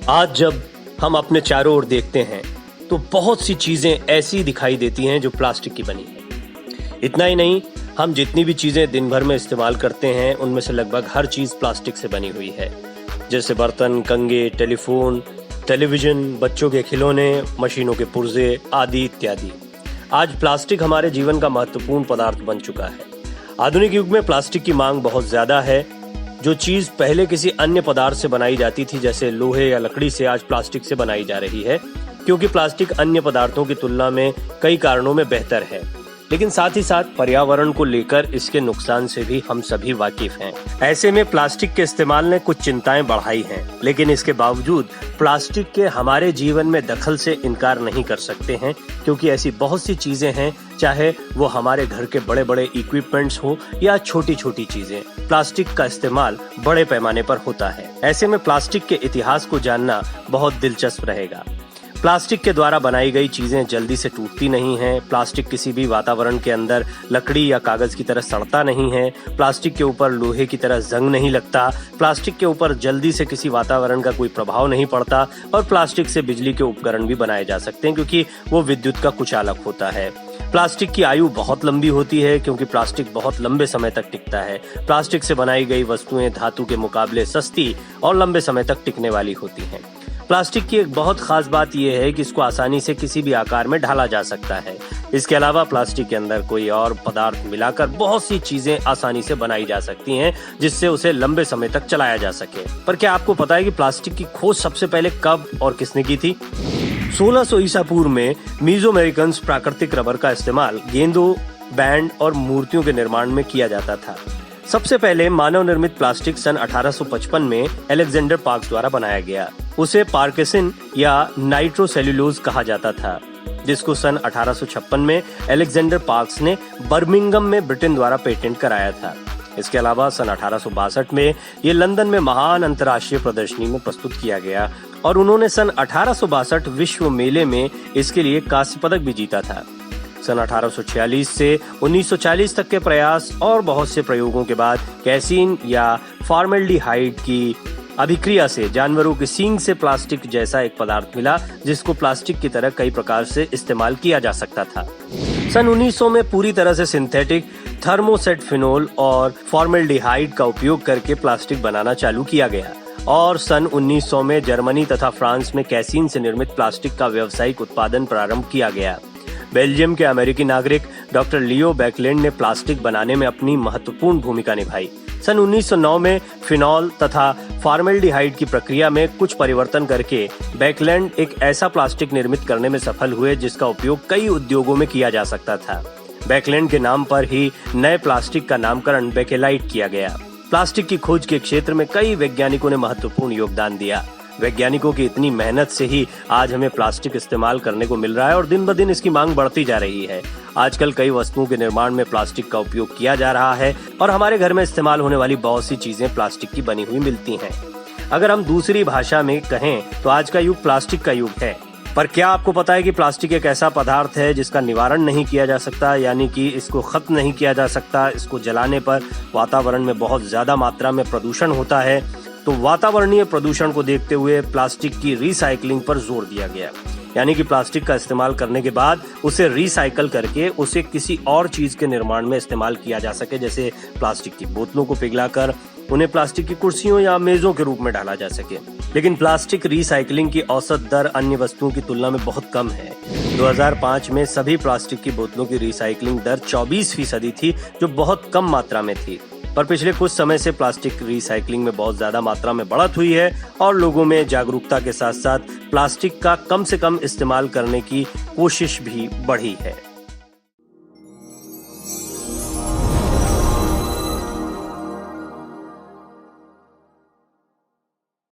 आज जब हम अपने चारों ओर देखते हैं तो बहुत सी चीजें ऐसी दिखाई देती हैं जो प्लास्टिक की बनी है। इतना ही नहीं, हम जितनी भी चीजें दिन भर में इस्तेमाल करते हैं उनमें से लगभग हर चीज प्लास्टिक से बनी हुई है, जैसे बर्तन, कंघे, टेलीफोन, टेलीविजन, बच्चों के खिलौने, मशीनों के पुर्जे आदि इत्यादि। आज प्लास्टिक हमारे जीवन का महत्वपूर्ण पदार्थ बन चुका है। आधुनिक युग में प्लास्टिक की मांग बहुत ज्यादा है। जो चीज पहले किसी अन्य पदार्थ से बनाई जाती थी, जैसे लोहे या लकड़ी से, आज प्लास्टिक से बनाई जा रही है, क्योंकि प्लास्टिक अन्य पदार्थों की तुलना में कई कारणों में बेहतर है। लेकिन साथ ही साथ पर्यावरण को लेकर इसके नुकसान से भी हम सभी वाकिफ हैं। ऐसे में प्लास्टिक के इस्तेमाल ने कुछ चिंताएं बढ़ाई हैं, लेकिन इसके बावजूद प्लास्टिक के हमारे जीवन में दखल से इनकार नहीं कर सकते हैं, क्योंकि ऐसी बहुत सी चीजें हैं, चाहे वो हमारे घर के बड़े बड़े इक्विपमेंट्स हो या छोटी छोटी चीजें, प्लास्टिक का इस्तेमाल बड़े पैमाने पर होता है। ऐसे में प्लास्टिक के इतिहास को जानना बहुत दिलचस्प रहेगा। प्लास्टिक के द्वारा बनाई गई चीजें जल्दी से टूटती नहीं हैं। प्लास्टिक किसी भी वातावरण के अंदर लकड़ी या कागज की तरह सड़ता नहीं है। प्लास्टिक के ऊपर लोहे की तरह जंग नहीं लगता। प्लास्टिक के ऊपर जल्दी से किसी वातावरण का कोई प्रभाव नहीं पड़ता। और प्लास्टिक से बिजली के उपकरण भी बनाए जा सकते हैं, क्योंकि वो विद्युत का कुचालक होता है। प्लास्टिक की आयु बहुत लंबी होती है, क्योंकि प्लास्टिक बहुत लंबे समय तक टिकता है। प्लास्टिक से बनाई गई वस्तुएं धातु के मुकाबले सस्ती और लंबे समय तक टिकने वाली होती हैं। प्लास्टिक की एक बहुत खास बात यह है कि इसको आसानी से किसी भी आकार में ढाला जा सकता है। इसके अलावा प्लास्टिक के अंदर कोई और पदार्थ मिलाकर बहुत सी चीजें आसानी से बनाई जा सकती हैं, जिससे उसे लंबे समय तक चलाया जा सके। पर क्या आपको पता है कि प्लास्टिक की खोज सबसे पहले कब और किसने की थी? 1600 ईसा पूर्व में मीजोअमेरिकन्स प्राकृतिक रबर का इस्तेमाल गेंदों, बैंड और मूर्तियों के निर्माण में किया जाता था। सबसे पहले मानव निर्मित प्लास्टिक सन 1855 में अलेक्जेंडर पार्क्स द्वारा बनाया गया। उसे पार्किसन या नाइट्रोसेल्यूलोज कहा जाता था, जिसको सन 1856 में अलेक्जेंडर पार्क्स ने बर्मिंघम में ब्रिटेन द्वारा पेटेंट कराया था। इसके अलावा सन 1862 में ये लंदन में महान अंतर्राष्ट्रीय प्रदर्शनी में प्रस्तुत किया गया और उन्होंने सन 1862 विश्व मेले में इसके लिए कांस्य पदक भी जीता था। सन 1846 से 1940 तक के प्रयास और बहुत से प्रयोगों के बाद कैसीन या फॉर्मेल्डिहाइड की अभिक्रिया से जानवरों के सींग से प्लास्टिक जैसा एक पदार्थ मिला, जिसको प्लास्टिक की तरह कई प्रकार से इस्तेमाल किया जा सकता था। सन 1900 में पूरी तरह से सिंथेटिक थर्मोसेट फिनोल और फॉर्मेल्डिहाइड का उपयोग करके प्लास्टिक बनाना चालू किया गया और सन 1900 में जर्मनी तथा फ्रांस में कैसीन से निर्मित प्लास्टिक का व्यावसायिक उत्पादन प्रारंभ किया गया। बेल्जियम के अमेरिकी नागरिक डॉक्टर लियो बैकलैंड ने प्लास्टिक बनाने में अपनी महत्वपूर्ण भूमिका निभाई। सन 1909 में फिनॉल तथा फॉर्मेल्डिहाइड की प्रक्रिया में कुछ परिवर्तन करके बैकलैंड एक ऐसा प्लास्टिक निर्मित करने में सफल हुए जिसका उपयोग कई उद्योगों में किया जा सकता था। बैकलैंड के नाम पर ही नए प्लास्टिक का नामकरण बेकेलाइट किया गया। प्लास्टिक की खोज के क्षेत्र में कई वैज्ञानिकों ने महत्वपूर्ण योगदान दिया। वैज्ञानिकों की इतनी मेहनत से ही आज हमें प्लास्टिक इस्तेमाल करने को मिल रहा है और दिन ब दिन इसकी मांग बढ़ती जा रही है। आजकल कई वस्तुओं के निर्माण में प्लास्टिक का उपयोग किया जा रहा है और हमारे घर में इस्तेमाल होने वाली बहुत सी चीजें प्लास्टिक की बनी हुई मिलती हैं। अगर हम दूसरी भाषा में कहें तो आज का युग प्लास्टिक का युग है। पर क्या आपको पता है कि प्लास्टिक एक ऐसा पदार्थ है जिसका निवारण नहीं किया जा सकता, यानी कि इसको खत्म नहीं किया जा सकता। इसको जलाने पर वातावरण में बहुत ज्यादा मात्रा में प्रदूषण होता है। तो वातावरणीय प्रदूषण को देखते हुए प्लास्टिक की रिसाइकलिंग पर जोर दिया गया, यानी कि प्लास्टिक का इस्तेमाल करने के बाद उसे रिसाइकल करके उसे किसी और चीज के निर्माण में इस्तेमाल किया जा सके, जैसे प्लास्टिक की बोतलों को पिघलाकर उन्हें प्लास्टिक की कुर्सियों या मेजों के रूप में डाला जा सके। लेकिन प्लास्टिक रिसाइकलिंग की औसत दर अन्य वस्तुओं की तुलना में बहुत कम है। 2005 में सभी प्लास्टिक की बोतलों की रिसाइकलिंग दर 24% थी, जो बहुत कम मात्रा में थी। पर पिछले कुछ समय से प्लास्टिक रिसाइकलिंग में बहुत ज्यादा मात्रा में बढ़त हुई है और लोगों में जागरूकता के साथ साथ प्लास्टिक का कम से कम इस्तेमाल करने की कोशिश भी बढ़ी है।